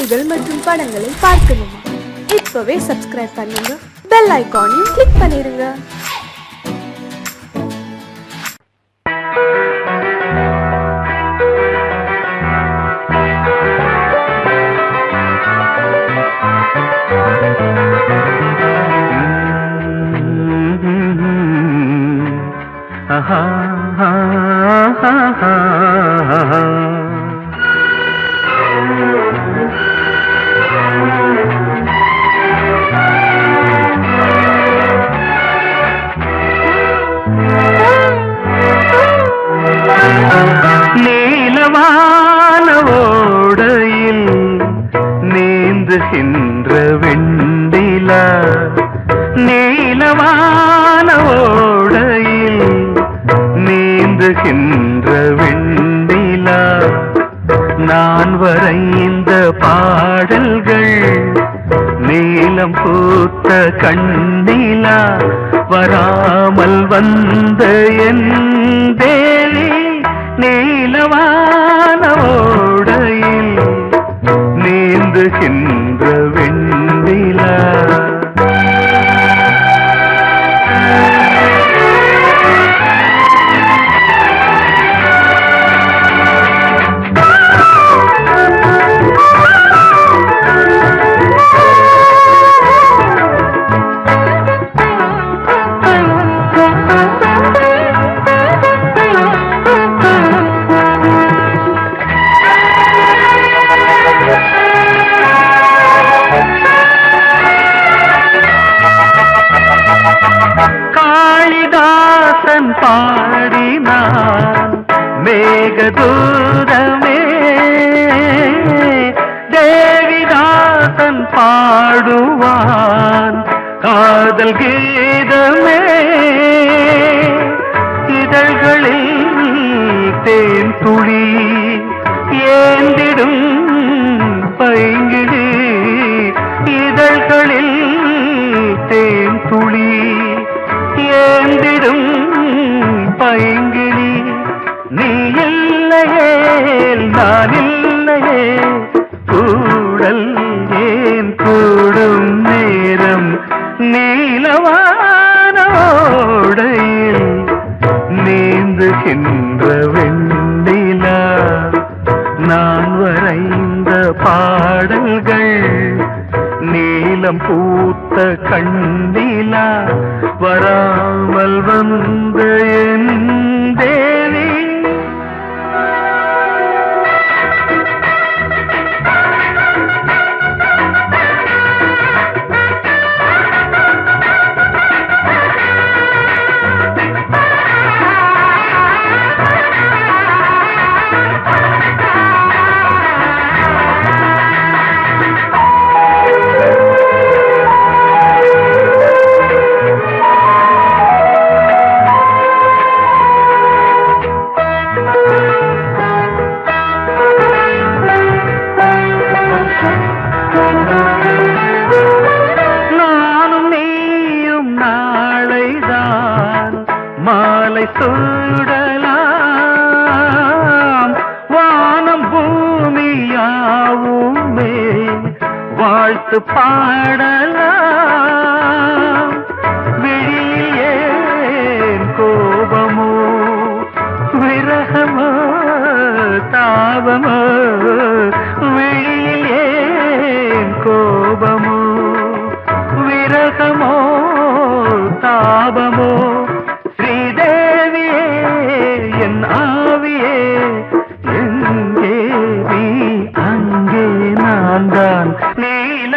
செய்திகள் மற்றும் படங்களை பார்க்கணுமா? இப்பவே சப்ஸ்கிரைப் பண்ணுங்க, பெல் ஐகானையும் கிளிக் பண்ணிருங்க. நீலவான ஓடையில் நீந்துகின்ற வெண்டிலா, நீலவான ஓடையில் நீந்துகின்ற வெண்டிலா, நான் வரைந்த பாடல்கள் நீலம் பூத்த கண்ணிலா, வராமல் வந்த என் தேவி நீலவான ஓடையில் நீந்துகின்ற வெண்ணிலா. காளிதாசன் பாடினான் மேகதூதமே, தேவிதாசன் பாடுவான் காதல் கீதமே, இதழ்களில் தேன் துளி ஏந்திடும் பைங்கிழி, இதழ்களில் தேன் துளி ஏந்திடும் பைங்கிளி, நீ இல்லையே நான் இல்லையே கூடல் ஏன் கூடும் நேரம், நீலவான ஓடையில் நீந்துகின்ற வெண்ணிலா, நான் வரைந்த பாடல்கள் நீலம் பூத்த கண்ணிலா, வராமல் வந்த என் தேவி. நானும் நீயும் நாளைதான் மாலை சூடலாம், வானம் பூமியாவுமே வாழ்த்து பாடலாம், விழியில் ஏன் கோபமோ விரகமோ தாபமோ, விழியில் ஏன் கோபமோ விரகமோ தாபமோ, ஸ்ரீதேவியே என் ஆவியே எங்கே நீ அங்கே நான் தான் நீல.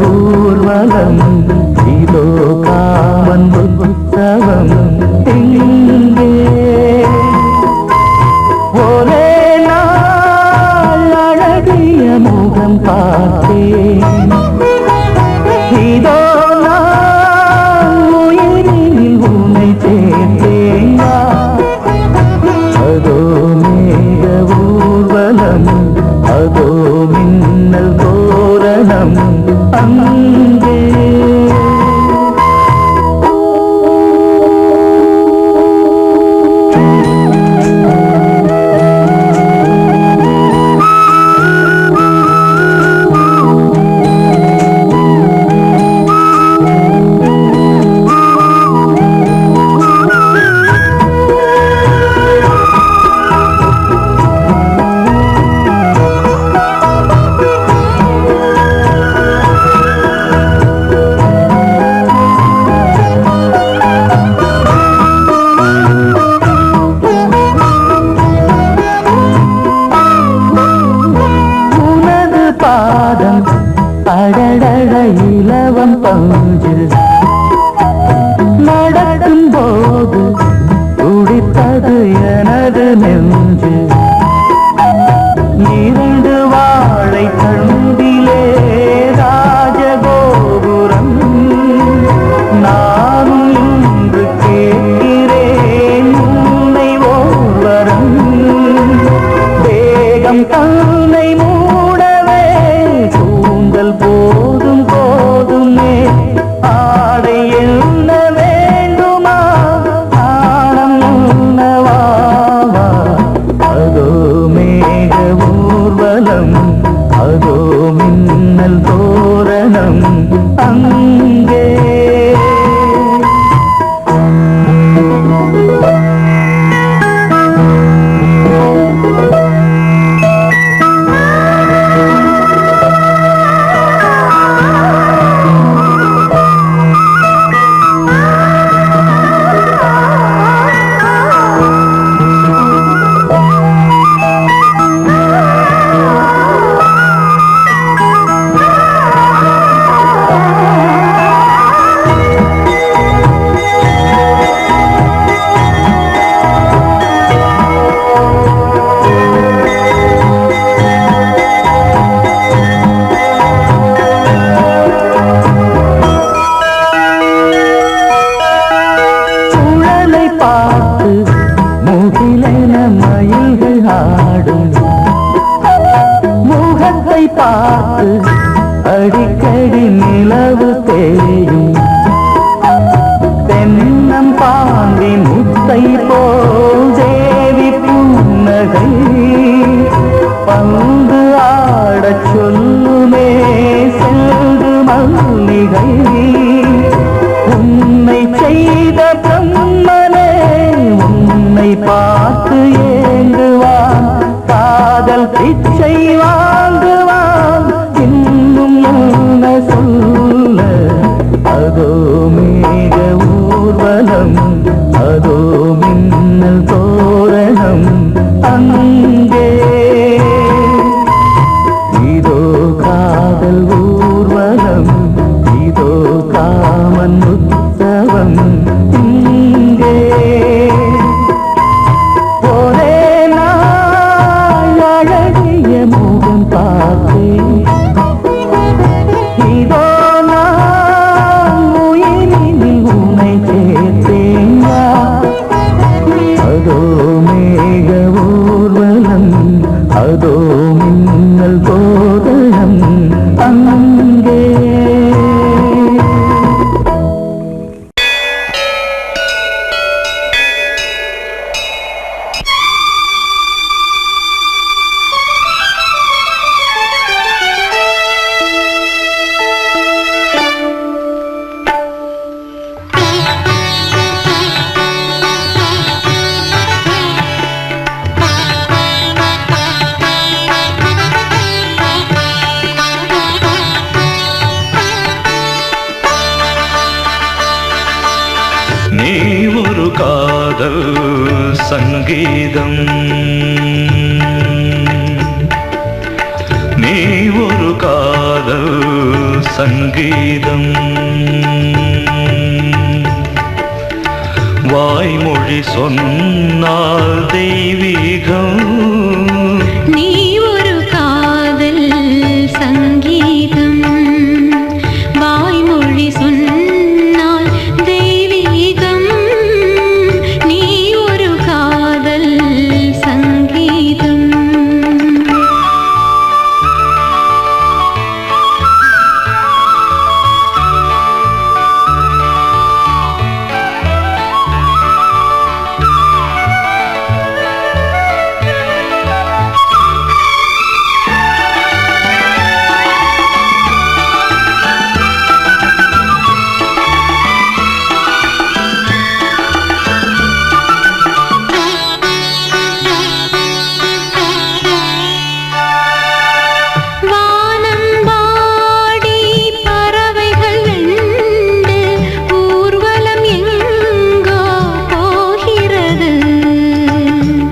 ஊர்வலம் இதோ காமன் உற்சவம் இங்கே ஒரே நாள் அழகிய முகம் பார்த்தேன் இதோ நான் உயிரில் உன்னை சேர்த்தேன் அதோ மேக ஊர்வலம் அதோ மின்னல் தோரணம் அங்கே அடடட இலவம் பஞ்சு நடக்கும் போது துடித்தது எனது நெஞ்சு இரண்டு வாழை தண்டிலே ராஜகோபுரம் நானும் இன்று கேட்கிறேன் உன்னை ஓர்வரம் வேகம் தன்னை மூடவே தூங்கல் போதும் போதுமே ஆடை என்ன வேண்டுமா ஆடம் உன்னவாவா அதோ மேக ஊர்வலம் அதோ மின்னல் தோரணம் அங்கே மயில்கள் ஆடும் முகத்தை பார்த்து அடிக்கடி நிலவு தேயும் தென்னம் பாண்டி முத்தை போல் தேவி புன்னகை பந்து ஆடச் சொல்லுமே செல்கு மல்லிகை உன்னை செய்த பிரம்மனே உன்னை பார்த்து ஏங்குவான் காதல் பிச்சை வாங்குவான் இன்னும் என்ன சொல்ல அதோ மேக ஊர்வலம் அதோ மின்னல் தோரணம் அங்கே இதோ காதல் ஊர்வலம் இதோ காமன் உற்சவம் இங்கே ஒரே நாள் அழகிய முகம் பார்த்தேன் இதோ நான் உயிரில் உன்னை சேர்த்தேன் அதோ மேக ஊர்வலம் அதோ மின்னல் தோரணம் அங்கே நீ ஒரு காதல் சங்கீதம் நீ ஒரு காதல் சங்கீதம். வாய்மொழி சொன்னால் தெய்வீகம். நீ ஒரு காதல் சங்கீதம். வாய்மொழி சொன்னால் தெய்வீகம். நீ ஒரு காதல் சங்கீதம்.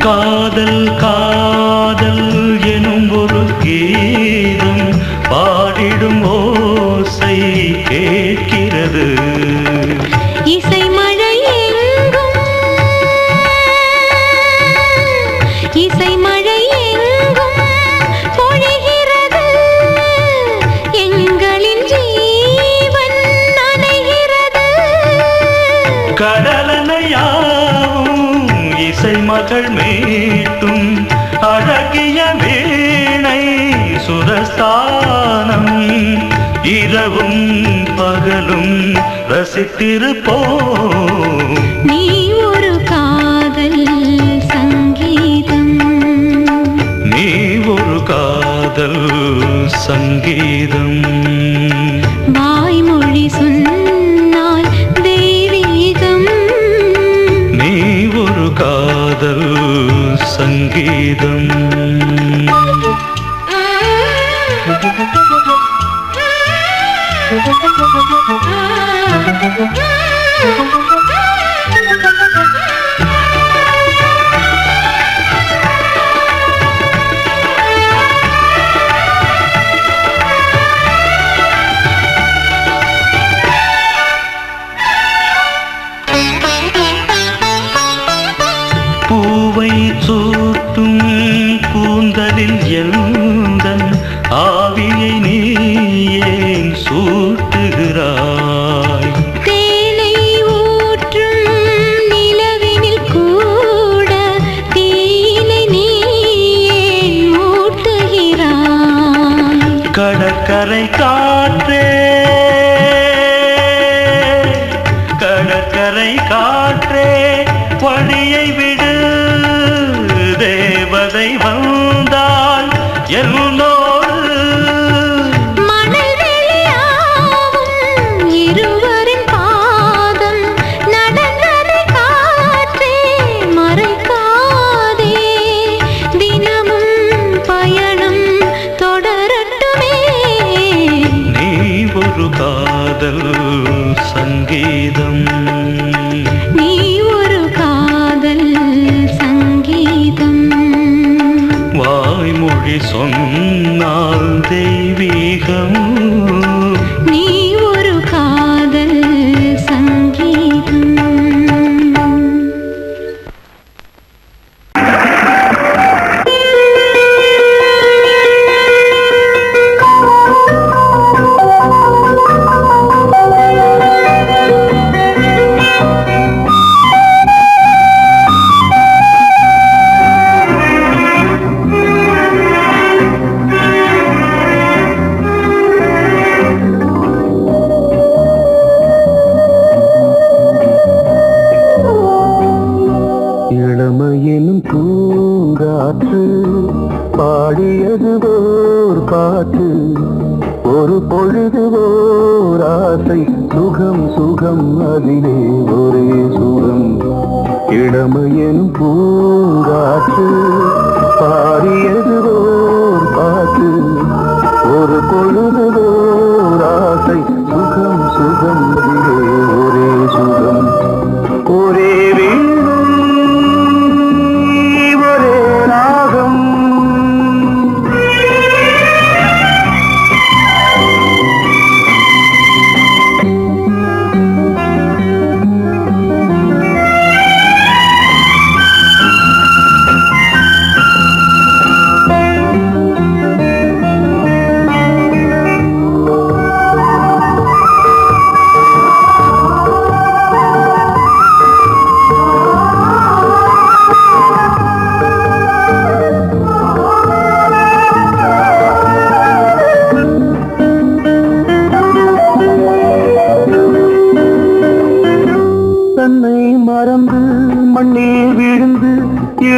காதல் காதல் எனும் ஒரு கீதம் பாடிடும் ஓசை கேட்கிறது. இசை மழை எங்கும் இசை மழை எங்கும் பொழிகிறது. எங்களின் ஜீவன் நனைகிறது. கடலனையாவும் இசை மகள் மீட்டும் அழகிய வீணை சுரஸ்தானம். இரவும் பகலும் ரசித்திருப்போம். நீ ஒரு காதல் சங்கீதம். நீ ஒரு காதல் சங்கீதம். வாய்மொழி சொன்னால் தெய்வீகம். நீ ஒரு காதல் சங்கீதம். பூவை சூட்டும் கூந்தலில் எந்தன் ஆவியை நீ ஏன் சூட்டுகிறாய்? தேனை ஊற்றும் நிலவினில் கூட தீனை நீ ஏன் மூட்டுகிறாய்? கடற்கரை காற்றே கடற்கரை காற்றே வழியை விடு. தேவதை வந்தால் என்னோடு மணல் வெளியாகும் இருவரின் பாதம் நடந்ததை காற்றே மறைக்காதே. தினமும் பயணம் தொடரட்டுமே. நீ ஒரு காதல் சங்கீதம். நீ ஒரு காதல் சங்கீதம். வாய்மொழி சொன்னால் தெய்வீகம். நீ ஒரு காதல் சங்கீதம். இளமையினும் பூங்காற்று பாடியது ஓர் பாட்டு. ஒரு பொழுது ஓர் ஆசை சுகம் சுகம் அதிலே ஒரே சுகம். இளமையினும் பூங்காற்று பாடியது ஓர் பாட்டு. ஒரு பொழுது ஓர் ஆசை சுகம் சுகம் அதிலே ஒரே சுகம். ஒரே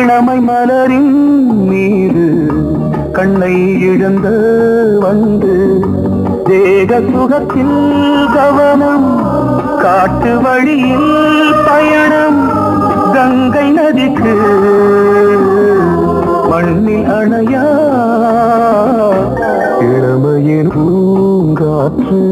இளமை மலரின் மீது கண்ணை இழந்த வந்து தேக சுகத்தில் கவனம் காட்டு வழியில் பயணம் கங்கை நதிக்கு மண்ணில் அணையா இளமையின் பூங்காற்று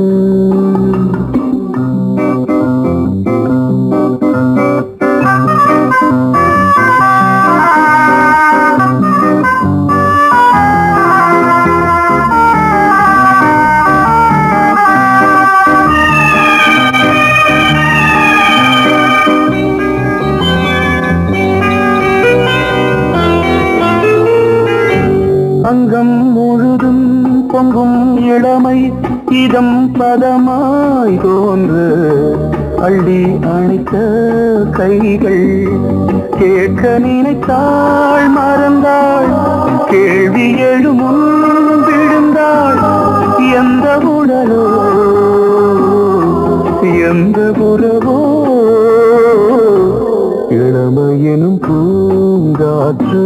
அங்கம் முழுதும் பொங்கும் இளமை இதம் பதமாய் தோன்று அள்ளி அணைத்த கைகள் கேட்க நினைத்தாள் மறந்தாள் கேள்வி எழுமுன் விழுந்தாள் எந்த உடலோ எந்த உறவோ இளமையெனும் பூங்காற்று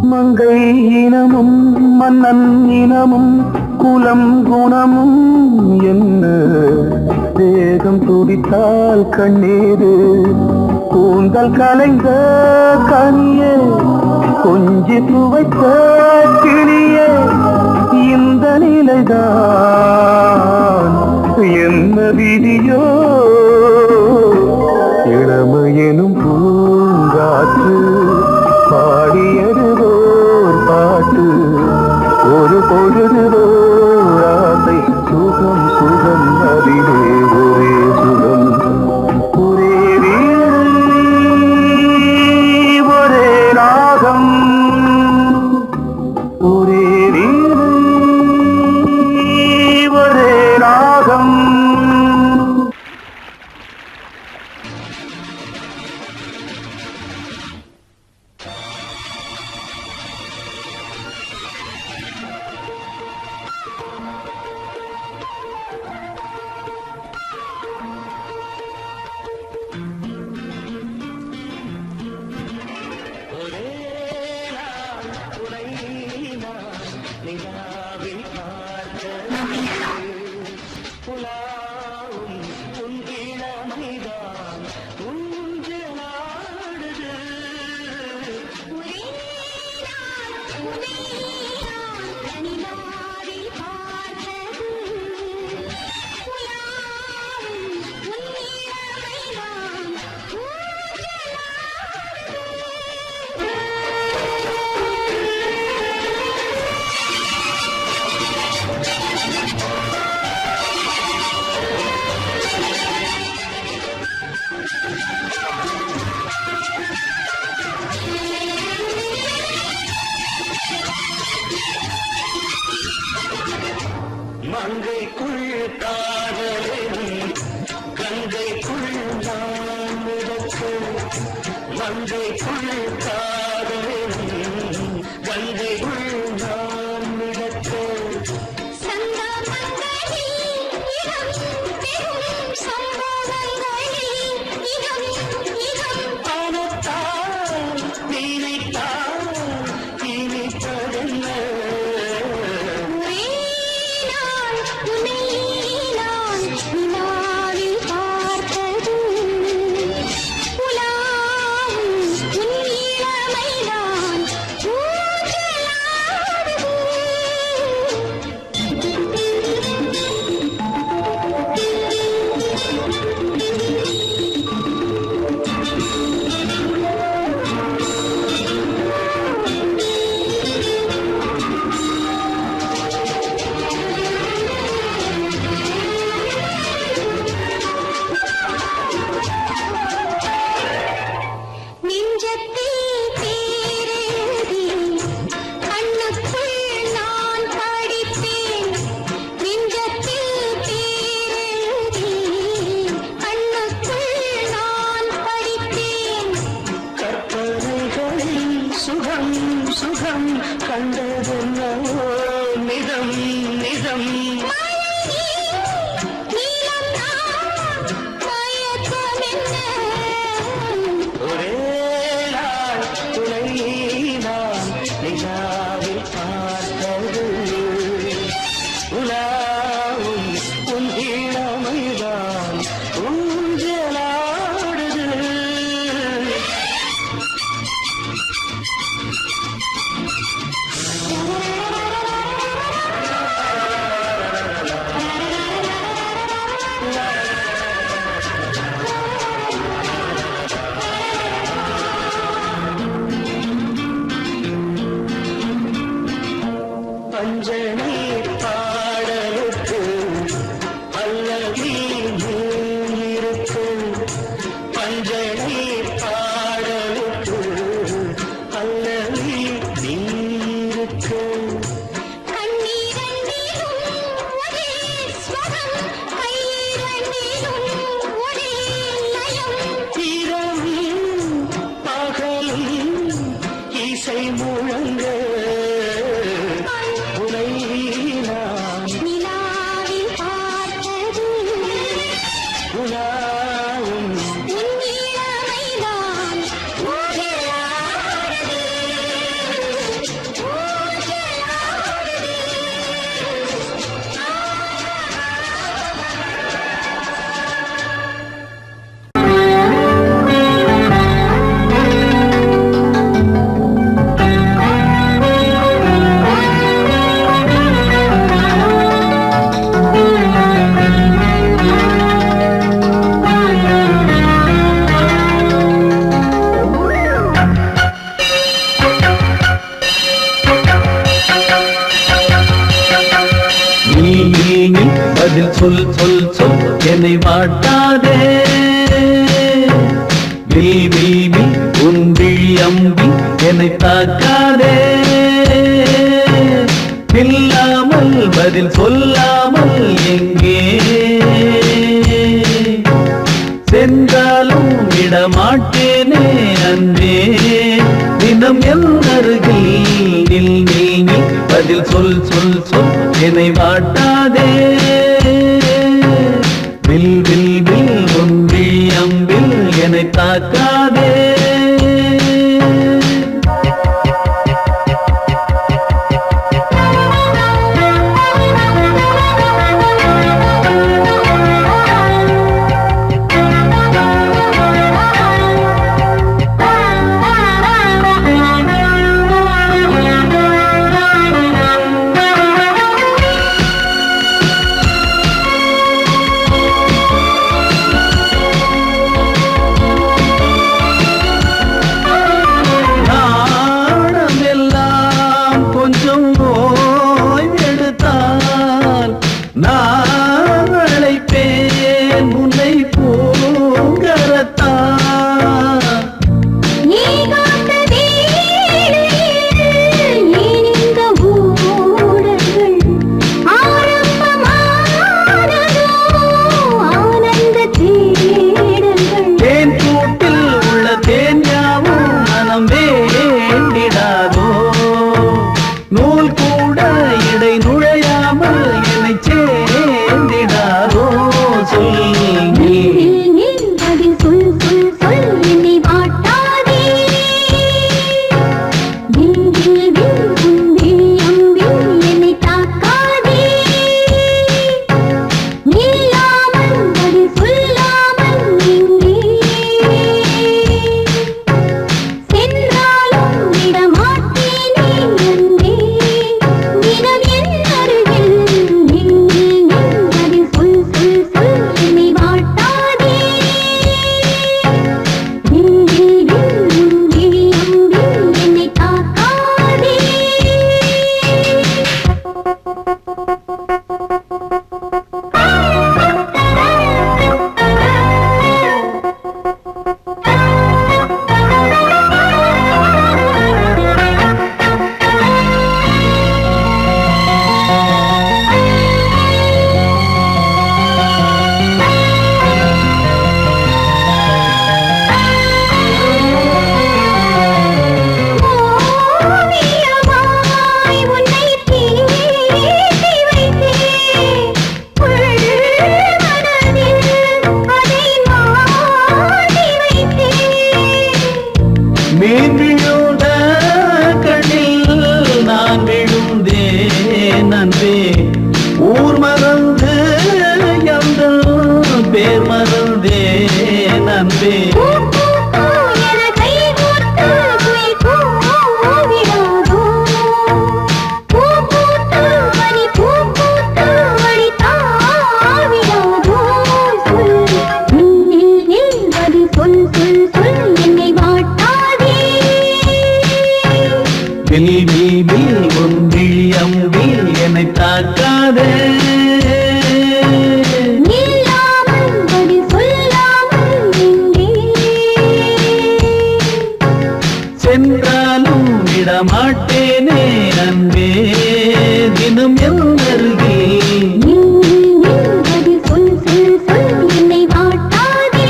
மங்கை இனமும் மன்னன் இனமும் குலம் குணமும் என்ன தேகம் துடித்தால் கண்ணீரு கூந்தல் கலைந்த கனியே கொஞ்சி துவைத்த கிளியே இந்த நிலைதான் என்ன விதியோ இளமையெனும் பூங்காற்று பாடியதுவோர் பாட்டு ஒரு பொழுதுவோர் ஆசை சுகம் சுகம் அதிலே ஒரே சுகம் ஒரே வீணை ஒரே ராகம் ஒரே வீணை ஒரே ராகம் மங்கைக்குள் காதலும் கங்கைக்குள் நான் மிதக்க மங்கைக்குள் காதலும் கங்கைக்குள் நான் மிதக்க ஆனத்தால் நினைத்தால் இனிப்பதென்ன பார்த்தது உலாவும் உன் இளமைதான் கண்டதென்னவோ நிதம் நிதம் ஒரே நாள் துணை நான் நிலாவில் பார்த்தது உலாவும் உன் இளமைதான் ஊஞ்சலாடுது பஞ்சனை பாடலுக்கு அல்லவி இருக்கு பஞ்சனை பாடலுக்கு அல்லவி இருக்கு இரவும் பகலும் இசை முழங்க உனை நான் உலாவும் நீ பதில் சொல் சொல் சொல் என்னை வாட்டாதே வில்வி உன் விழி அம்பி என்னை தாக்காதே இல்லாமல் பதில் சொல்லாமல் எங்கே சென்றாலும் விடமாட்டேனே அன்பே தினம் என் அருகில் நில் நில் நில் பதில் சொல் சொல் சொல் என்னை வாட்டாதே வில் வில் வில் ஒன்றி அம்பில் என்னை தாக்காதே அன்பே பூ பூ பூ என கை கோர்த்து குயில் கூவிடாதோ. பூ பூத்து மணி பூ பூத்து மணி தாவிடாதோ. சொல் நில் நில் பதில் சொல் சொல் சொல் என்னை வாட்டாதே. வில் வில் வில் உன் விழி அம்பில் என்னை தாக்காதே. நில்லாமல் பதில் சொல்லாமல் எங்கே சென்றாலும் விடமாட்டேனே அன்பே தினம் என் அருகில். நில் நில் பதில் சொல் சொல் சொல் என்னை வாட்டாதே.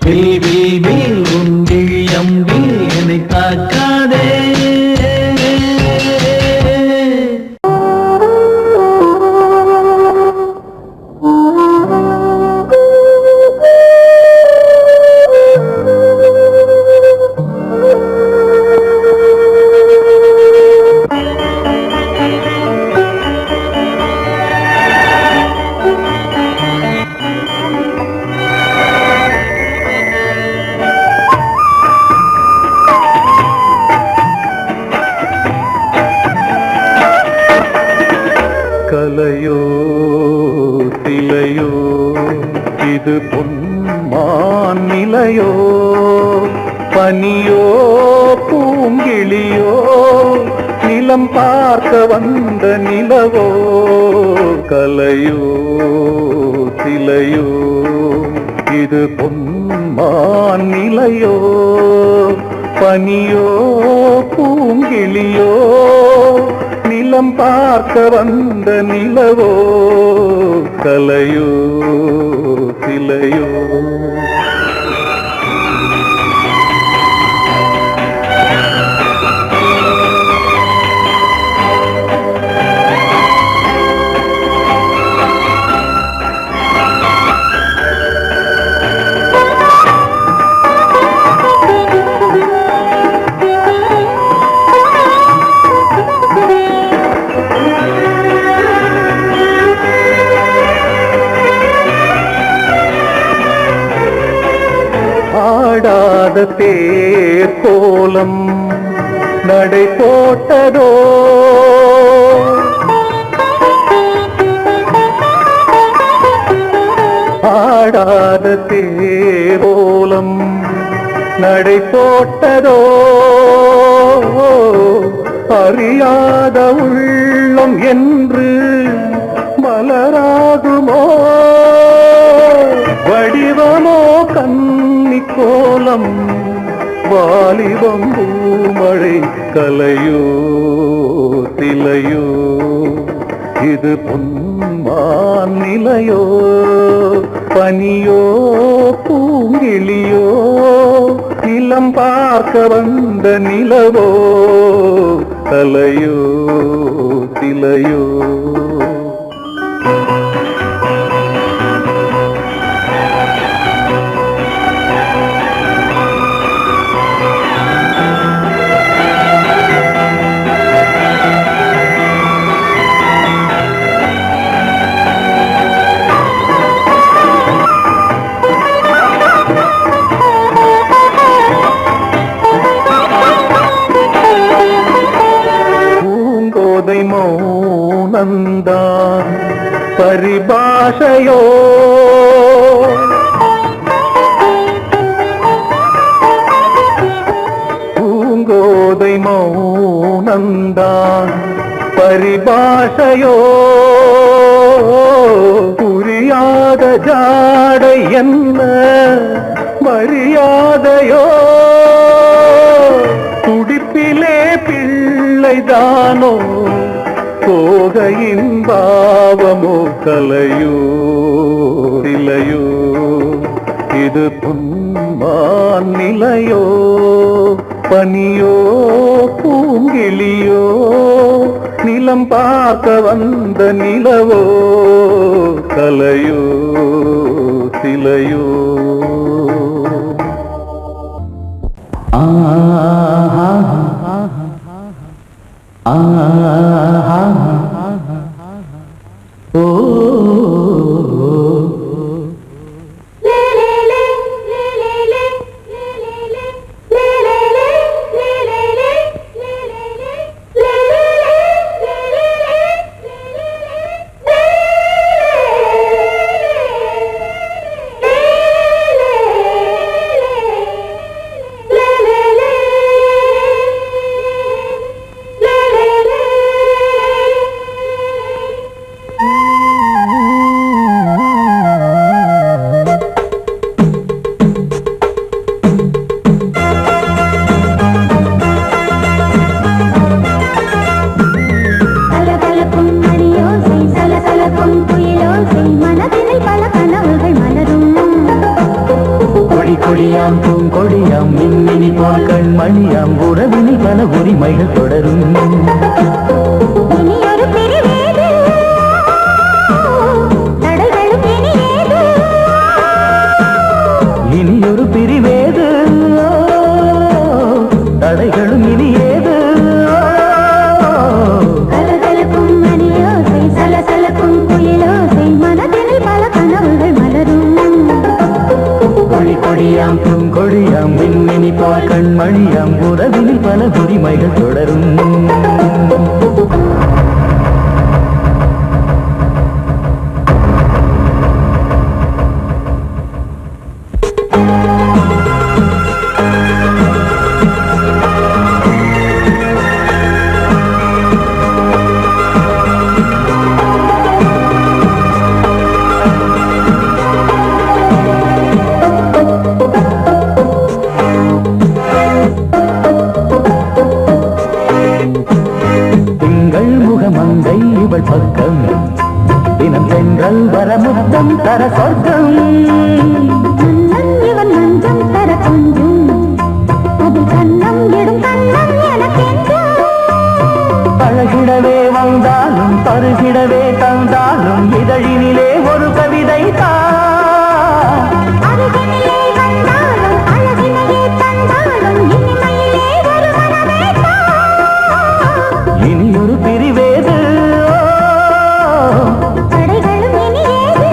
வில் வில் வில் உன் விழி அம்பில் என்னை தாக்காதே. கலையோ சிலையோ இது பொன்மான் நிலையோ பனியோ பூங்கிளியோ நிலம் பார்க்க வந்த நிலவோ கலையோ சிலையோ இது பொன்மான் நிலையோ பனியோ பூங்கிளியோ நிலம் பார்க்க வந்த நிலவோ கலையோ சிலையோ ஆடாத தேர் கோலம் நடை போட்டதோ ஆடாத தேர் கோலம் நடை போட்டதோ அறியாத உள்ளம் என்று மலராகுமோ வடிவமோ கன்னி கோலம் வாலிபம் பூமழை கலையோ சிலையோ இது பொன்மான் நிலையோ பனியோ பூங்கிளியோ நிலம் பார்க்க வந்த நிலவோ கலையோ சிலையோ பூங்கோதை மௌனந்தான் பரிபாஷையோ பூங்கோதை மௌனந்தான் பரிபாஷையோ புரியாத ஜாடை என்ன மரியாதையோ துடிப்பிலே பிள்ளைதானோ போகையின் பாவமோ கலையோ சிலையோ இது பொன்மான் நிலையோ பனியோ பூங்கிளியோ நிலம் பார்க்க வந்த நிலவோ கலையோ சிலையோ லே கொடியாம் பூங்கொடியாம் மின்மினி போல் கண்மணியாம் உறவினில் பல உரிமைகள் தொடரும் இனி ஒரு பிரிவேது தடைகளும் இனி ஏது இனி ஒரு பிரிவேது தடைகளும் இனி ஏது கலகலக்கும் மணியோசை சலசலக்கும் குயிலோசை மனதினில் பல கனவுகள் மலரும் கொடியாம் பூங்கொடியாம் மின்மினி போல் கண்மணியாம் உறவினில் பல உரிமைகள் தொடரும் மங்கை இவள் பக்கம் தினம் சென்றல் வர முத்தம் தர சொர்க்கம் மன்னன் இவன் மஞ்சம் தர கொஞ்சம் அதில் கண்ணம் இடும் கண்ணம் எனக்கென்றும் பழகிடவே வந்தாலும் பருகிடவே தந்தாலும் இதழினிலே ஒரு கவிதை அருகினிலே வந்தாலும் அழகினையே தந்தாலும் இனிமையிலே ஒரு மனமே இனி ஒரு பிரிவேது தடைகளும் இனி ஏது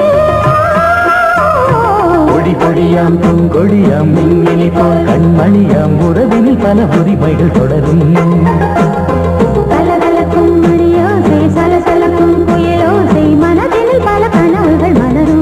கொடி கொடியாம் பூங்கொடியாம் மின்மினி போல் கண்மணியாம் உறவினில் பல உரிமைகள் தொடரும் கலகலக்கும் மணியோசை சலசலக்கும் குயிலோசை மனதினில் பல கனவுகள் மலரும்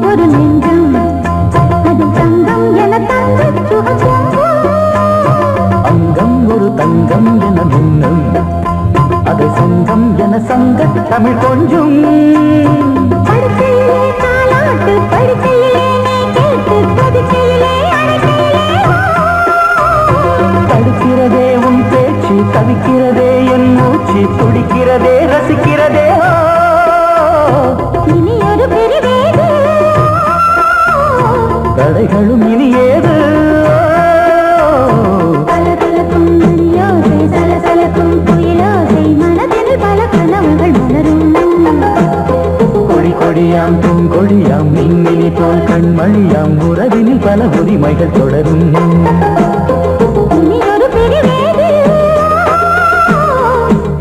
ஒரு நெஞ்சம் அது தங்கம் என தங்க சுகம் அங்கம் ஒரு தங்கம் என மின்னும் அது சங்கம் என சங்க தமிழ் கொஞ்சம் படுக்கையிலே தாலாட்டு படுக்கையிலே நீ கேட்டு படுக்கையிலே தடுக்கிறதே உன் பேச்சு தவிக்கிறதே என் மூச்சு துடிக்கிறதே ரசிக்கிறதே இனி ஒரு பிரிவேது தடைகளும் இனி ஏது கலகலக்கும் மணியோசை சலசலக்கும் குயிலோசை மனதில் பல கனவுகள் மலரும் கொடி கொடியாம் பூங்கொடியாம் மின்மினி போல் கண்மணியாம் உறவினில் பல உரிமைகள் தொடரும் இனி ஒரு பிரிவேது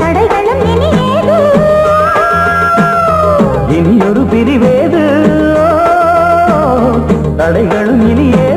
தடைகளும் இனி ஏது இனி ஒரு பிரிவேது தடைகளும் இனியே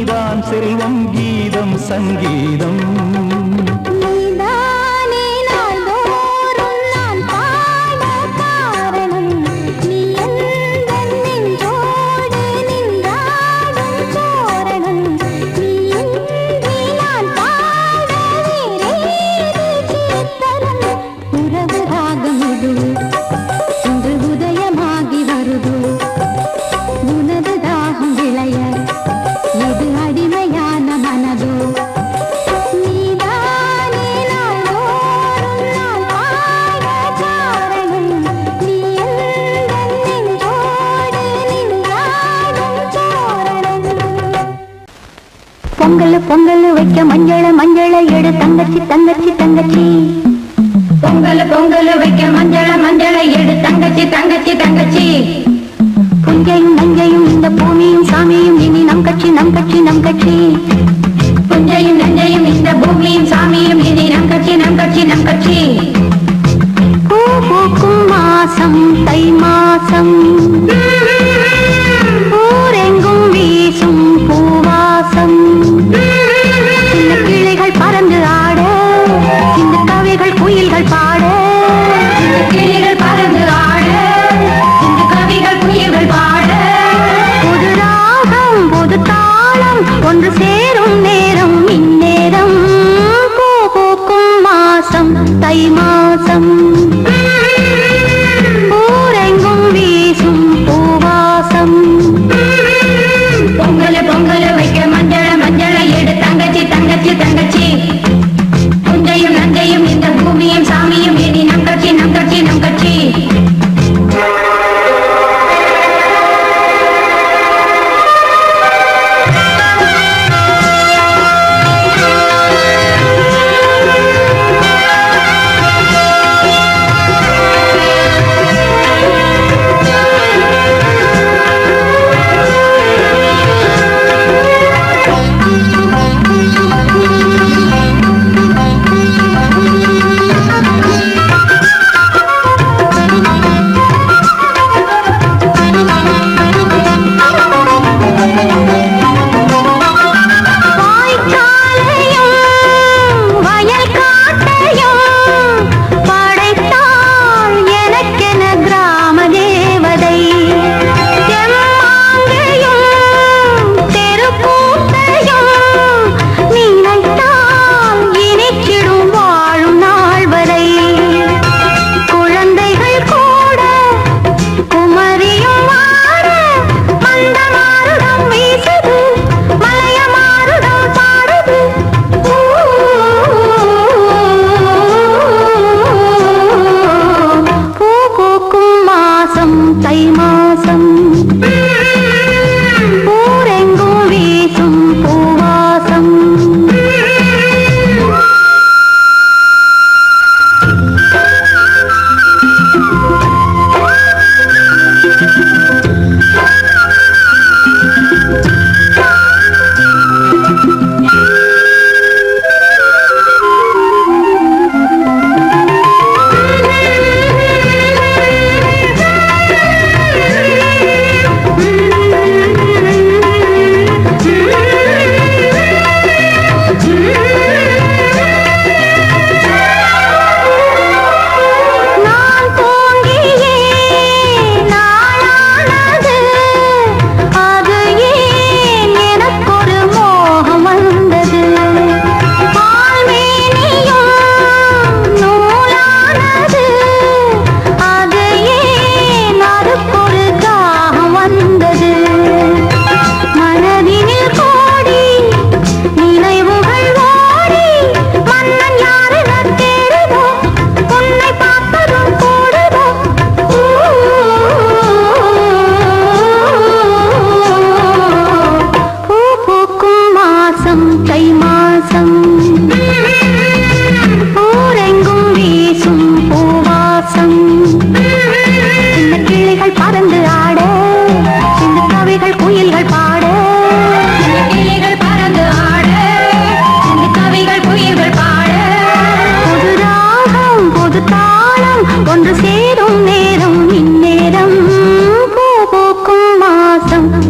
நீதான் செல்வம் கீதம் சங்கீதம் நீதானே நாள்தோறும் நான் பாட காரணம் நீ எந்தன் நெஞ்சோடு நின்றாடும் தோரணம் நீ இன்றி நான் பாட வேறேது கீர்த்தனம் உறவு ராகம் இது இன்று உதயமாகி வருது உனது தாகம் விளைய இது அடிமையான மனதோ நீதானே நாள்தோறும் நான் பாட காரணம் நீ எந்தன் நெஞ்சோடு நின்றாடும் தோரணம் பொங்கல் பொங்கல் வைக்க மஞ்சள மஞ்சள எடு தங்கச்சி தங்கச்சி தங்கச்சி பொங்கல் பொங்கல் வைக்க மஞ்சள மஞ்சள எடு தங்கச்சி தங்கச்சி தங்கச்சி புஞ்சையும் நஞ்சையும் இந்த பூமியும் சாமியும் இனி நம் கட்சி நம் கட்சி நம் கட்சி புஞ்சையும் நஞ்சையும் இந்த பூமியும் சாமியும் இனி நம் கட்சி நம் கட்சி நம் கட்சி பூ பூக்கும் மாசம் தை மாசம் ஊரெங்கும் வீசும் பூவாசம் சின்ன கிளைகள் பறந்து ஆட இந்த கவிகள் குயில்கள் பாட கிளிகள் பறந்து ஆட இந்த கவிகள் குயில்கள் பாட புது ராகம் புது தாளம் ஒன்று சேரும் நேரம் இந்நேரம் பூ பூக்கும் மாசம் தை மாசம் ஊரெங்கும் வீசும் பூவாசம் பொங்கல் பொங்கல் வைக்க மஞ்சள மஞ்சள எடு தங்கச்சி தங்கச்சி தங்கச்சி புஞ்சையும் நஞ்சையும் இந்த பூமியும் சாமியும் இனி நம் கட்சி நம் கட்சி நம் கட்சி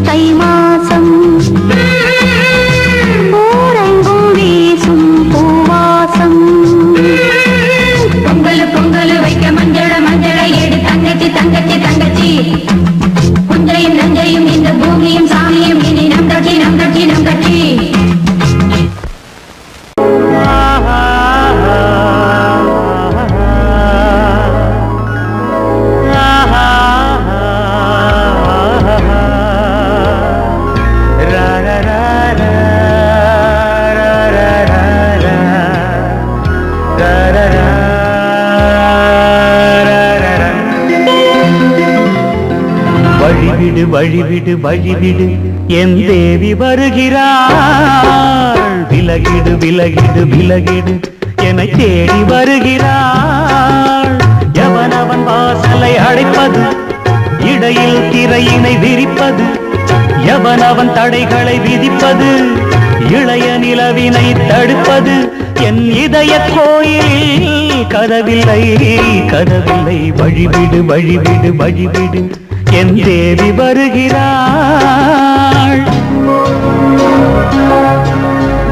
தை மாசம் வழிவிடு வழிவிடு என் தேவி வருகிறாள். விலகிடு விலகிடு விலகிடு என்னை தேடி வருகிறாள். எவனவன் வாசலை அடைப்பது, இடையில் திரையினை விரிப்பது, எவனவன் தடைகளை விதிப்பது, இளைய நிலவினை தடுப்பது, என் இதய கோயிலில் கதவில்லை கதவில்லை. வழிவிடு வழிவிடு வழிவிடு என் தேவி வருகிறாள்.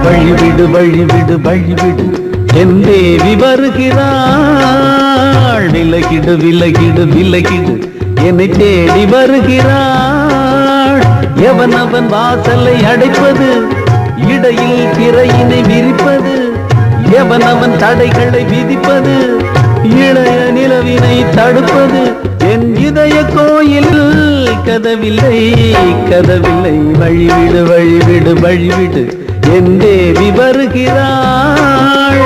வழிவிடு வழிவிடு வழிவிடு என் தேவி வருகிறாள். விலகிடு விலகிடு விலகிடு என்னை தேடி வருகிறாள். எவன் அவன் வாசலை அடைப்பது, இடையில் திரையினை விரிப்பது, எவன் அவன் தடைகளை விதிப்பது, இளைய நிலவினை தடுப்பது, என் இதய கோயில் கதவில்லை கதவில்லை. வழிவிடு வழிவிடு வழிவிடு என் தேவி வருகிறாள்.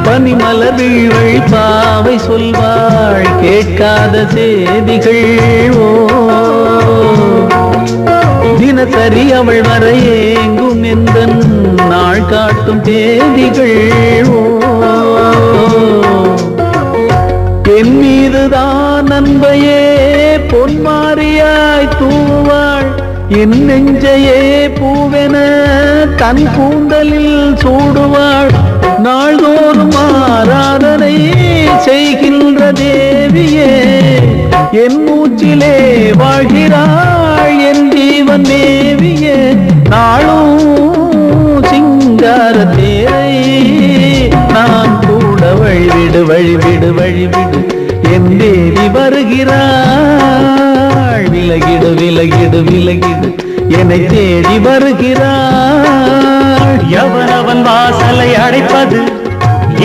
பனிமலர் வீழ்வழி பாவை சொல்வாள் கேட்காத செய்திகள். ஓ தினசரி அவள் வர ஏங்கும் எந்த நாள் காட்டும் தேதிகள். ஓ என் மீதுதான் அன்பையே பொன்மாரியாய் தூவாள். என் நெஞ்சையே பூவென தன் கூந்தலில் சூடுவாள். நாள்தோறும் ஆராதனை செய்கின்ற தேவியே, என் மூச்சிலே வாழ்கிறாள் என் ஜீவன் தேவியே. நாளும் சிங்கார தேரை நான் கூட வழிவிடு வழிவிடு வழிவிடு என் தேவி வருகிறாள். விலகிடு விலகிடு விலகிடு என்னை தேடி வருகிறாள். எவனவன் வாசலை அடைப்பது,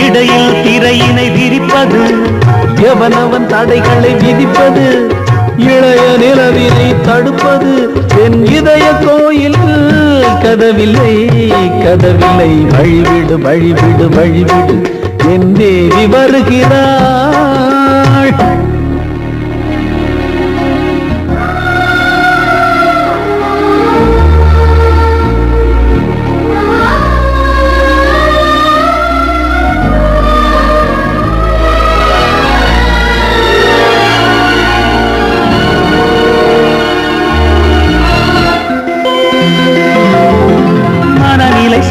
இடையில் திரையினை விரிப்பது, எவனவன் தடைகளை விதிப்பது, இளைய நிலவினை தடுப்பது, என் இதய கோயில் கதவில்லை கதவில்லை. வழிவிடு வழிவிடு வழிவிடு என் தேவி வருகிறாள்.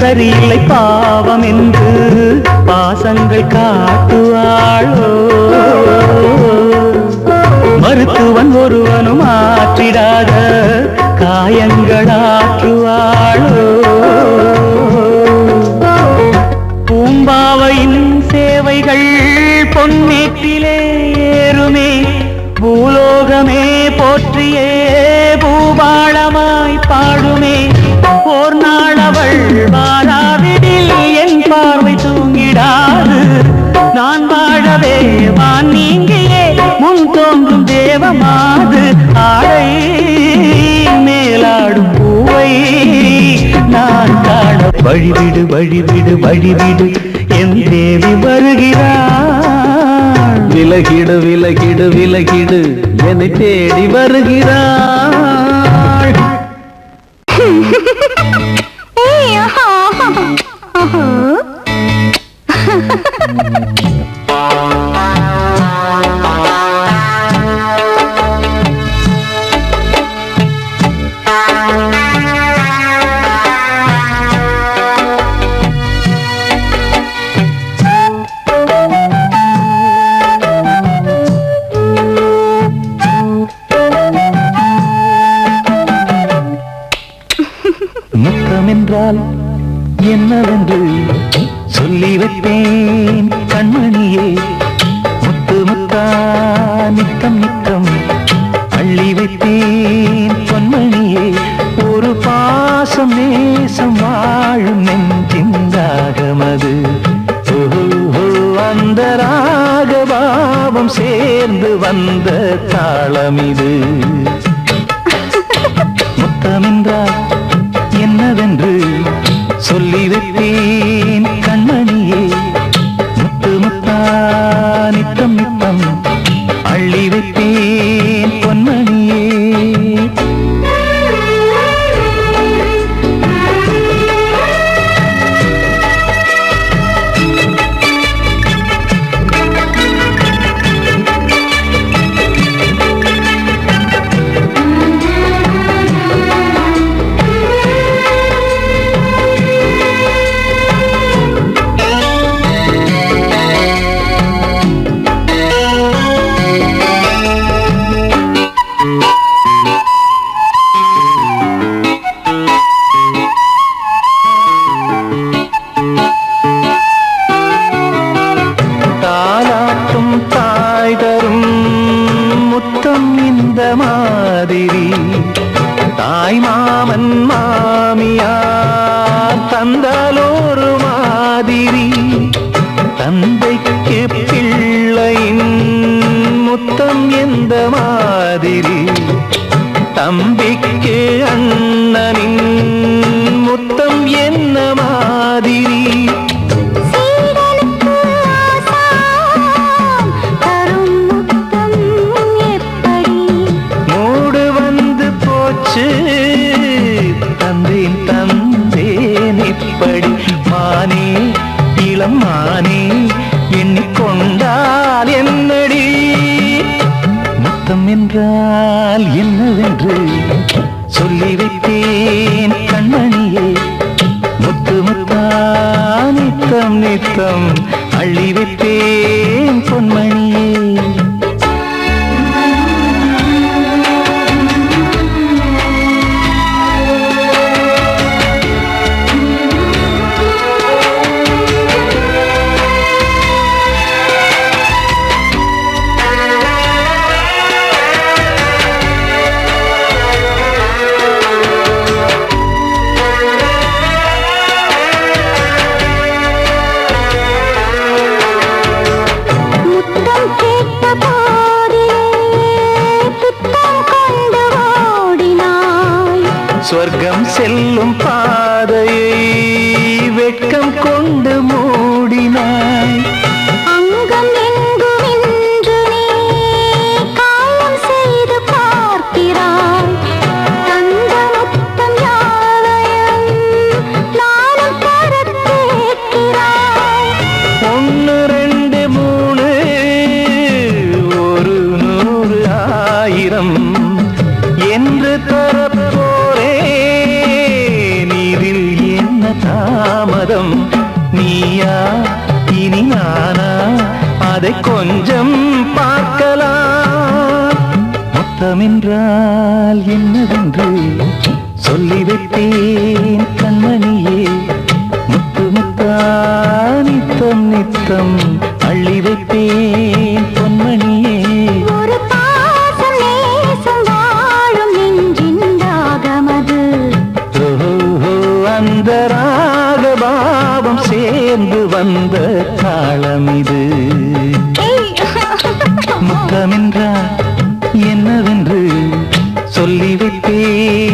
சரியில்லை பாவம் என்று பாசங்கள் காட்டுவாளோ. மருத்துவன் ஒருவனும் ஆற்றிடாத காயங்களாற்றுவாளோ. பூம்பாவையின் சேவைகள் பொன்னேற்றிலே ஏறுமே, பூலோகமே போற்றியே பூபாளமாய் பாடுமே. ஓர் நாள் அவள் வாராவிடில் என் பார்வை தூங்கிடாது. நான் வாழவே வான் நீங்கியே முன் தோன்றும் தேவமாது. ஆடை மேலாடும் பூவை நான் காண வழிவிடு வழிவிடு வழிவிடு என் தேவி வருகிறாள். விலகிடு விலகிடு விலகிடு என்னை தேடி வருகிறாள். முத்தமென்றால் என்னவென்று சொல்லி வைப்பேன் கண்மணியே. முத்து முத்தா நித்தம் நித்தம் அள்ளி வைப்பேன் பொன்மணியே. ஒரு பாசம் நேசம் வாழும் நெஞ்சின் தாகமது. ஓ பாவம் சேர்ந்து வந்த தாளம் இது. முத்தமென்றால் என்னவென்று சொல்லி வைத்தேன் கண்மணியே. முத்து முத்தா நித்தம் நித்தம் அள்ளி வைத்தேன் பொன்மணியே. தாலாட்டும் தாய் தரும் முத்தம் இந்த மாதிரி தாய் மாமன் மாமியார் தந்தாலோரு மாதிரி. தந்தைக்கு பிள்ளையின் முத்தம் எந்த மாதிரி தம்பிக்கு அண்ணனின் முத்தம் என்ன மாதிரி. மூடு வந்து போச்சு தந்தேன் தந்தேன் இப்படி. மானே இளம் மானே எண்ணிக்கொண்டால் என்னடி. முத்தம் என்றால் என்னவென்று சொல்லி வைத்தேன் கண்மணியே. முத்து முத்தா நித்தம் நித்தம் அள்ளி வைத்தேன் பொன்மணியே. சொர்க்கம் செல்லும் பாதையை வெட்கம் கொண்டு மூடினாய். அங்கம் எங்கும் இன்று நீ காயம் செய்து பார்க்கிறாய். தந்த முத்தம் யாவையும் நானும் தரக் கேட்கிறாய். 1 2 3 1 100 1000 என்று தரப்போரே. நீரில் என்ன தாமதம் நீயா இனி நானா அதை கொஞ்சம் பார்க்கலாம். முத்தமென்றால் என்னவென்று சொல்லி வைத்தேன் கண்மணியே. முத்து முத்தா நித்தம் நித்தம் அள்ளி வைத்தேன் பொன்மணியே. ஒரு பாசம் நேசம் வாழும் நெஞ்சின் தாகமது. ஓஹோ அந்த ராகபாவம் சேர்ந்து வந்த தாளம் இது. முத்தமென்றால் என்னவென்று சொல்லி வைத்தேன்